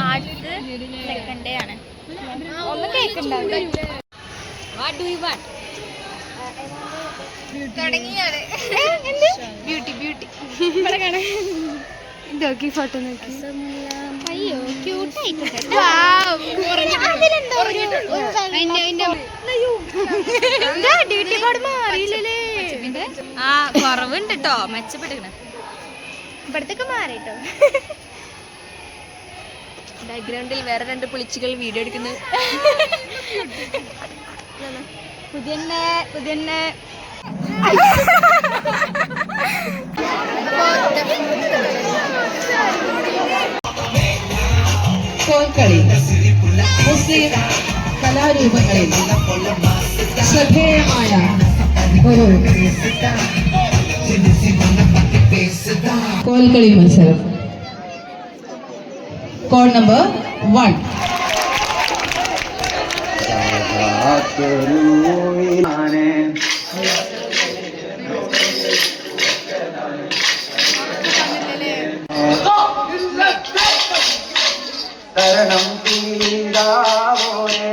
Arts second day ആണ്. ഒന്നും കേൾക്കുന്നുണ്ടാവില്ല. തുടങ്ങിയാണ് ബ്യൂട്ടി ബ്യൂട്ടി നോക്കി ഫോട്ടോ നോക്കി. അയ്യോ ക്യൂട്ടായിട്ടുണ്ട്. ഡ്യൂട്ടി കോഡ് മാറിയില്ലേ? ആ കുറവുണ്ട് കേട്ടോ, മെച്ചപ്പെട്ടിരിക്കണ ഇവിടത്തൊക്കെ മാറിട്ടോ. ബാക്ക്ഗ്രൗണ്ടിൽ വേറെ 2 പുളിച്ചുകൾ വീഡിയോ എടുക്കുന്നു. പുതിയ കോൽക്കളി മുസ്ലിം കലാരൂപങ്ങളിൽ ശ്രദ്ധേയമായ ഒരു കോൽക്കളി മത്സരം. Code number 1. ശരണം തീരാവോരോ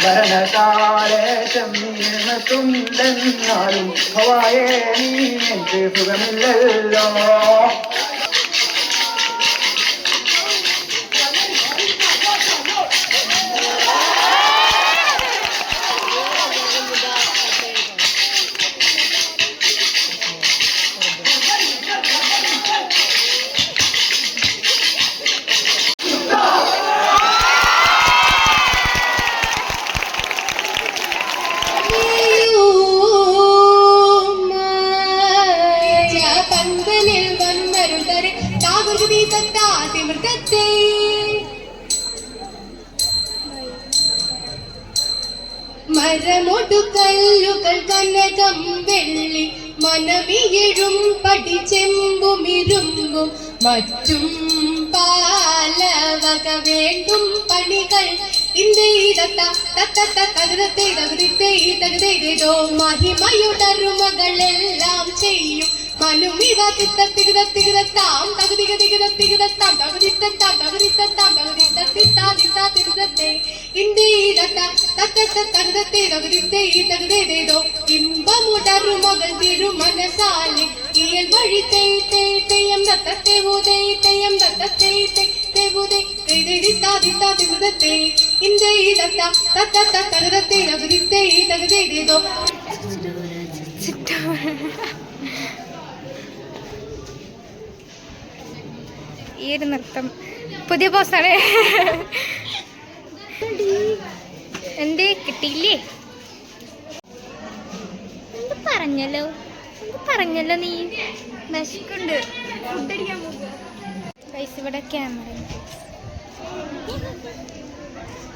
ഭരണകാലത്തുണ്ടെന്നാലും ഹവായേ നീ എനിക്ക് സുഖമില്ലല്ലോ. മരമൊടുക്കല്ലുകൾ കനകം വെള്ളി മനമിഴും പടിച്ചെമ്പുമിരുമ്പും മറ്റും പാലവക വേണ്ടും പണികൾ ഇന്ത്യയിടത്തോ മഹിമയുടരുമകളെല്ലാം ചെയ്യും മനുമിവ തിത്തത്തികിതത്തികിതത്താം തകുതികതികിതത്തികിതത്താം തകുതിത്തത്താം തകുതിത്തത്താം തകുതിത്തത്തിത്താതിത്താതിരുതത്തെ ഇന്ത്യയിടത്ത തത്തത്തത്തകുതത്തെ തകുതിത്തേ തകുതേതേതോ ഇമ്പമുടരുമകൾ തിരുമനസാലെ ഇയൽ വഴി തെയ്യം തത്തത്തെ ഊതേ തെയ്യം തത്തത്തെ തെവുതേ തെയ്തിത്താതിത്താതിരുതത്തെ ഇന്ത്യയിടത്ത തത്തത്തത്തകുതത്തെ തകുതിത്തേ തകുതേതേതോ. ഈ ഒരു നൃത്തം പുതിയ പോസ്റ്റാണ്. എന്തേ കിട്ടിയില്ലേ? എന്ത് പറഞ്ഞല്ലോ നീ നശിക്കുണ്ട്. ഫുഡടിക്കാൻ പോകും. ഇവിടെ ക്യാമറ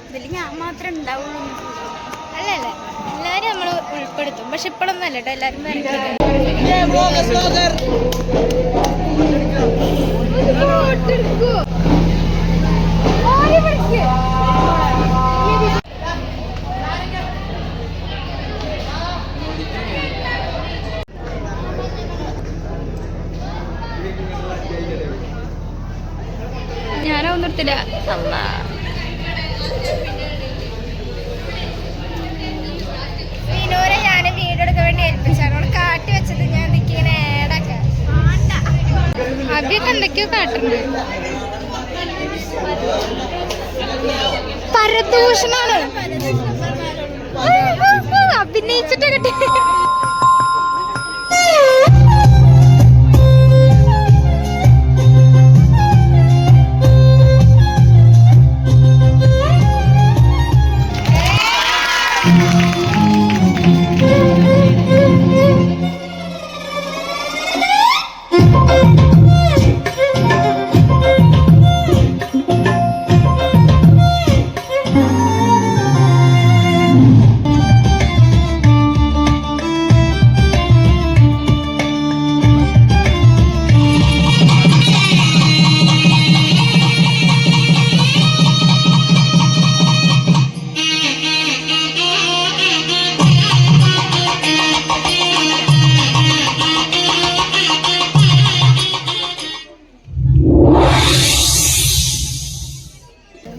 ഇതിൽ ഞാൻ മാത്രം ഉണ്ടാവുള്ളൂ. അല്ലല്ല എല്ലാവരും നമ്മൾ ഉൾപ്പെടുത്തും. പക്ഷെ ഇപ്പോഴൊന്നും അല്ല കേട്ടോ, എല്ലാവരും ഞാനൊന്നും നിർത്തില്ല. വിനോരെ ഞാൻ വീഡിയോ എടുക്കാൻ വേണ്ടി ഏൽപ്പിച്ചാണ്. അവിടെ കാട്ടി വെച്ചത് ഞാൻ ഇങ്ങനെ ഏടാക്കാം. അഭിയൊക്കെ എന്തൊക്കെയോ കാട്ടുന്നുണ്ട്. പരദൂഷണാണ്. അഭിനയിച്ചിട്ട് കിട്ടി.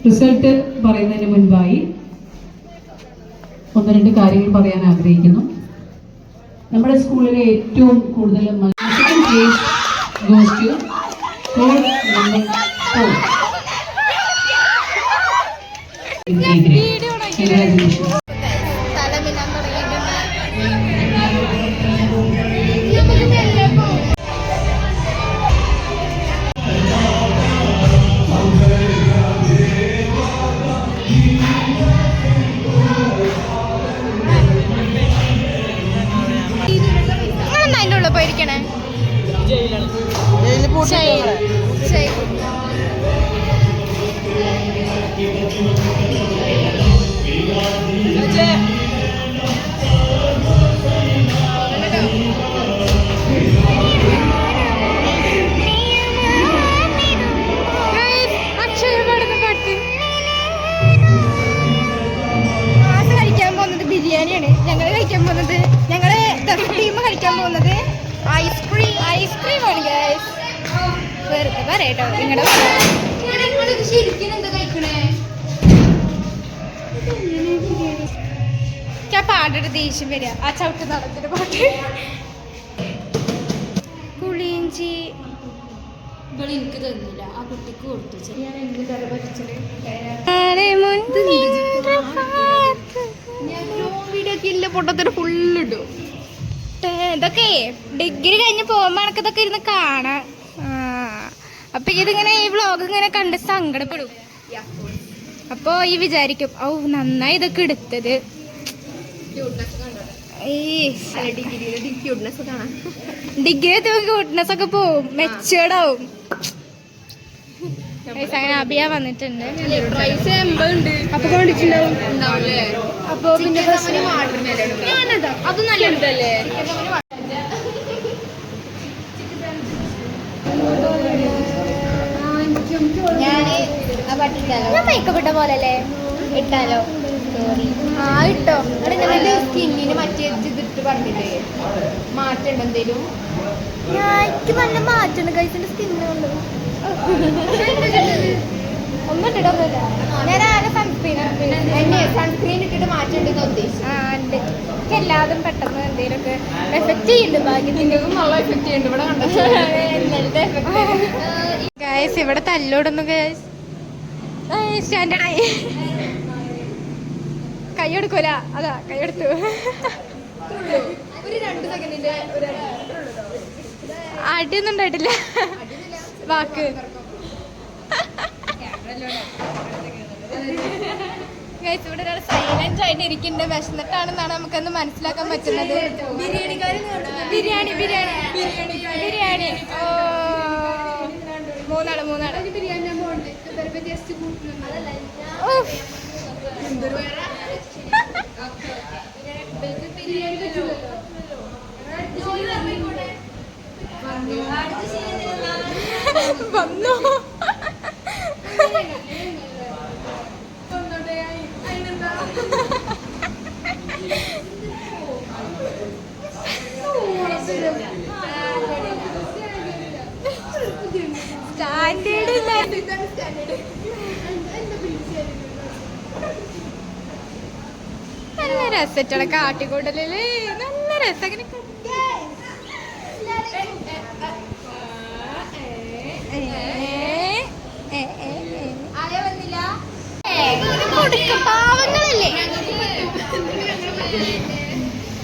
റിസൾട്ട് പറയുന്നതിന് മുൻപായി ഒന്ന് രണ്ട് കാര്യങ്ങൾ പറയാൻ ആഗ്രഹിക്കുന്നു. നമ്മുടെ സ്കൂളിലെ ഏറ്റവും കൂടുതൽ second place goes to school number 4. Congratulations. തലമില്ലാൻ തുടങ്ങിയിട്ടുണ്ട്. നിങ്ങളെന്താ അതിൻ്റെ ഉള്ളിൽ പോയിരിക്കണേ? ശരി. ബിരിയാണിയാണ് ഞങ്ങൾ കഴിക്കാൻ പോകുന്നത്. ഞങ്ങള് ടീം കഴിക്കാൻ പോകുന്നത് ഐസ്ക്രീമാണ് ഗൈസ്. വെറുതെ പറയട്ടോ നിങ്ങളുടെ ശരിക്കും എന്താ കഴിക്കണേ? പാടൊരു ദേഷ്യം വരിക ആ ചവിട്ട് നടത്തിന്റെ പാട്ട്. പുളിയിഞ്ചി എനിക്ക് തന്നില്ല, ആ കുട്ടിക്ക് കൊടുത്തു. പൊട്ടത്തിന് ഫുള്ളിട്ടു. ഇതൊക്കെ ഡിഗ്രി കഴിഞ്ഞ് പോകുമ്പോ എനക്കിതൊക്കെ ഇരുന്ന് കാണാം. അപ്പൊ ഇതിങ്ങനെ ഈ വ്ളോഗ് ഇങ്ങനെ കണ്ട് സങ്കടപ്പെടും. അപ്പൊ ഈ വിചാരിക്കും ഓ നന്നായി ഇതൊക്കെ എടുത്തത്. ഡിഗ്രി ക്യൂട്ട്നെസ് ഒക്കെ പോവും, മെച്ചേർഡ് ആവും. അങ്ങനെ അഭിയ വന്നിട്ടുണ്ട്. അപ്പൊ കണ്ടിട്ടുണ്ടാവും. അപ്പൊ പിന്നെ അത് നല്ല ഉണ്ടല്ലേ. ഞാൻ മേക്കപ്പ് ഇട്ട പോലല്ലേ? ഇട്ടാലോ? ആ ഇട്ടോ. സ്കിന്നിന് മറ്റേ ഇതിട്ട് പറഞ്ഞില്ലേ മാറ്റം എന്തേലും? എനിക്ക് നല്ല മാറ്റുണ്ട് കൈസിന്റെ സ്കിന്നുണ്ട്. ഒന്നും ഇട്ടിട്ടൊന്നുമില്ല. ഞാൻ ആകെ സൺസ്ക്രീൻ ഇട്ടിട്ട് മാറ്റം ഉണ്ടെന്ന് ഉദ്ദേശിച്ചു. ഉണ്ട്. എനിക്ക് എല്ലാതും പെട്ടെന്ന് എന്തെങ്കിലുമൊക്കെ എഫക്ട് ചെയ്യുന്നുണ്ട്. ഭാഗ്യത്തിന്റെ നല്ല എഫക്ട് ചെയ്യുന്നുണ്ട് ഇവിടെ കണ്ടത്. ഗൈസ് ഇവിടെ തല്ലോടുന്നു. ഗൈസ് സ്റ്റാൻഡേർഡായി കൈ എടുക്കൂല. അതാ കൈ എടുത്തു. ഒരു 2 സെക്കൻഡിന്റെ അടിയൊന്നും ഉണ്ടായിട്ടില്ല. വാക്ക് ഗൈസ് ഇവിടെ ഒരാൾ സൈലന്റ് ആയിട്ട് ഇരിക്കുന്നുണ്ട്. വിശന്നിട്ടാണെന്നാണ് നമുക്കൊന്ന് മനസ്സിലാക്കാൻ പറ്റുന്നത്. ബിരിയാണി ബിരിയാണി ബിരിയാണി. ഓ മൂന്നാള് വന്നോ? സ്റ്റാൻഡേർഡ് നല്ല രസറ്റാണ് കാട്ടിക്കൂട്ടല്. നല്ല രസം. അങ്ങനെ പാവങ്ങളല്ലേ.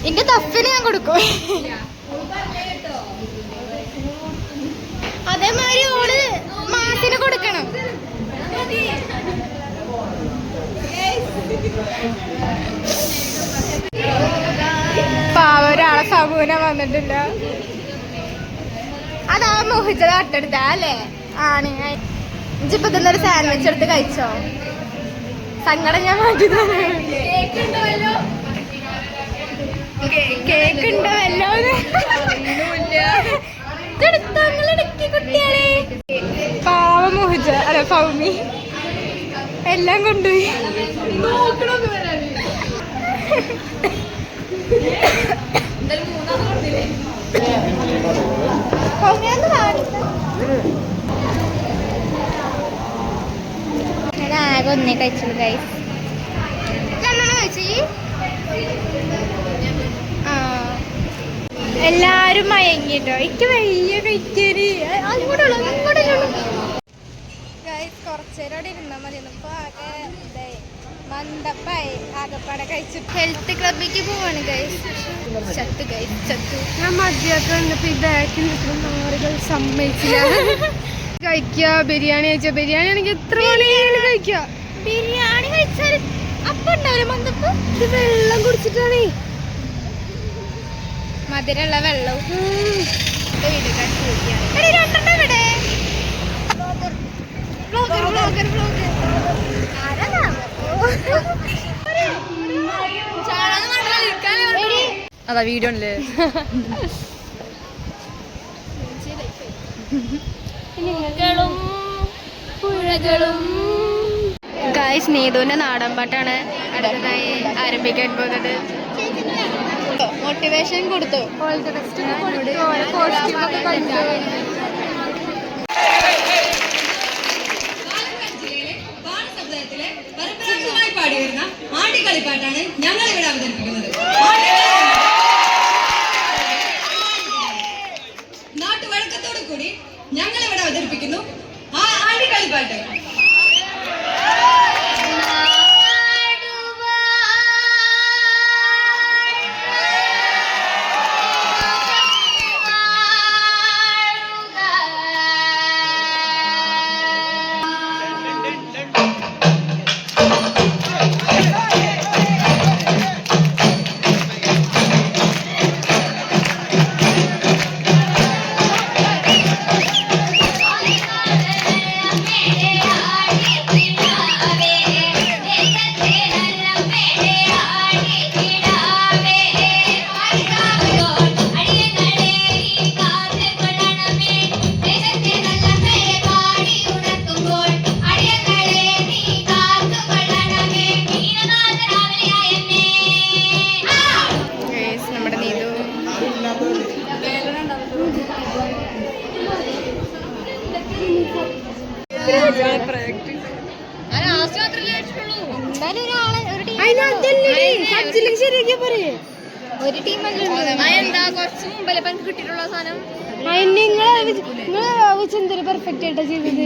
എന്റെ തഫിന് ഞാൻ കൊടുക്കും. അതേമാതിരി ഓള് മാസിന് കൊടുക്കണം. പാവ ഒരാളെ സമൂഹം വന്നിട്ടില്ല. അതാ മോഹിച്ചത് അട്ടെടുത്ത അല്ലേ? ആണ്. ഇഞ്ചിപ്പോ ഒരു സാൻഡ്വിച്ച് എടുത്ത് കഴിച്ചോ? സങ്കടം ഞാൻ മാറ്റി കേക്ക് ഉണ്ടോ വല്ലോ? ഇതെടുത്തങ്ങളിടക്കി കുട്ടികളെ. പാവ മോഹിച്ച അല്ല ഫൗമി എല്ലാം കൊണ്ടുപോയി. ഞാൻ ആകെ ഒന്നേ കഴിച്ചുള്ളൂ ഗൈസ്. രണ്ടെണ്ണം കഴിച്ചു. ആ എല്ലാരും മയങ്ങിട്ടോ. എനിക്ക് വയ്യ കഴിക്കാന്. ഗൈസ് കുറച്ചേരം അവിടെ ഇരുന്നാ മതി. ഇപ്പൊ ആകെ ഇതായി മന്ദപ്പായി. ആകെപ്പാടെ കഴിച്ചു. ഹെൽത്ത് ക്ലബിലേക്ക് പോവാണ് ഗൈസ്. ചത്തു ഗൈസ് ചത്തു. ഞാൻ മദ്യമൊക്കെ വന്നപ്പോ ഈ ബാക്കിൽ നിൽക്കുന്ന ആളുകൾ സമ്മതിച്ചില്ല. കഴിക്കുക ബിരിയാണി കഴിച്ചാ ബിരിയാണി ആണെങ്കിൽ എത്ര മണിയായാലും കഴിക്കുക. ബിരിയാണി കഴിച്ചാൽ അപ്പൊ ഉണ്ടാവില്ല മന്ദപ്പ്. ഇത് വെള്ളം കുടിച്ചിട്ടാണ്. മധുരമുള്ള വെള്ളവും അതാ വീഡിയോ ഉണ്ടല്ലേ. ഗായ്സ് നീതുവിന്റെ നാടൻ പാട്ടാണ് അടുത്തതായി ആരംഭിക്കാൻ പോകുന്നത്. മോട്ടിവേഷൻ കൊടുത്തു. പരമ്പരാഗതമായി പാടിവരുന്ന ആടിക്കളിപ്പാട്ടാണ് ഞങ്ങൾ ഇവിടെ അവതരിപ്പിക്കുന്നത്. നാട്ടുവഴക്കത്തോടു കൂടി ഞങ്ങൾ ഇവിടെ അവതരിപ്പിക്കുന്നു ആ ആടിക്കളിപ്പാട്ട്. നമ്മുടെ നീതു ഒരു ടീമല്ലേ കുറച്ച് മുമ്പല്ലേ എനിക്ക് കിട്ടിയിട്ടുള്ള സാധനം. എന്തൊരു പെർഫെക്റ്റ് ആയിട്ടാ ചെയ്തത്.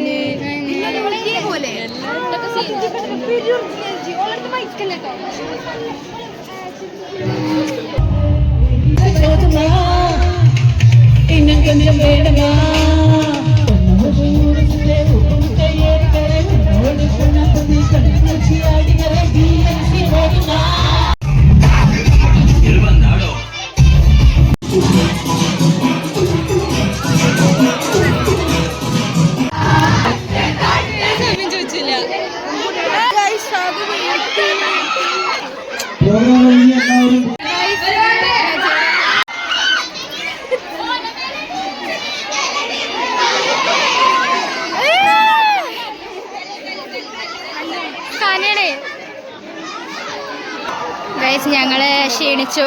ഗൈസ് ഞങ്ങള് ക്ഷീണിച്ചു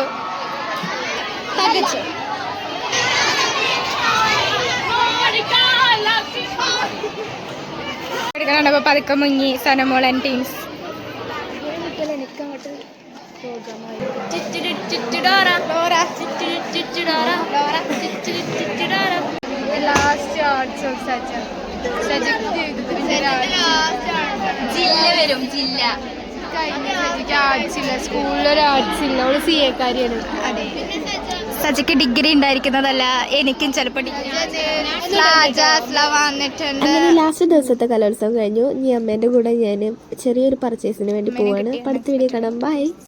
തകച്ചു. എടുക്കാനുണ്ടപ്പോ പതുക്കെ മുങ്ങി സനമോളൻ teams. Last arts of Saja. ജില്ല വരും ജില്ല. ആർട്സില്ല സ്കൂളിലൊരു ആർട്സില്ല. അവള് സി എ കാരിയാണ്. സജയ്ക്ക് ഡിഗ്രി ഉണ്ടായിരിക്കുന്നതല്ല, എനിക്കും ചിലപ്പോൾ വന്നിട്ടുണ്ട്. അങ്ങനെ ലാസ്റ്റ് ദിവസത്തെ കലോത്സവം കഴിഞ്ഞു. ഇനി അമ്മേൻ്റെ കൂടെ ഞാൻ ചെറിയൊരു പർച്ചേസിന് വേണ്ടി പോവാണ്. അടുത്ത വീഡിയോ കാണാം. ബൈ.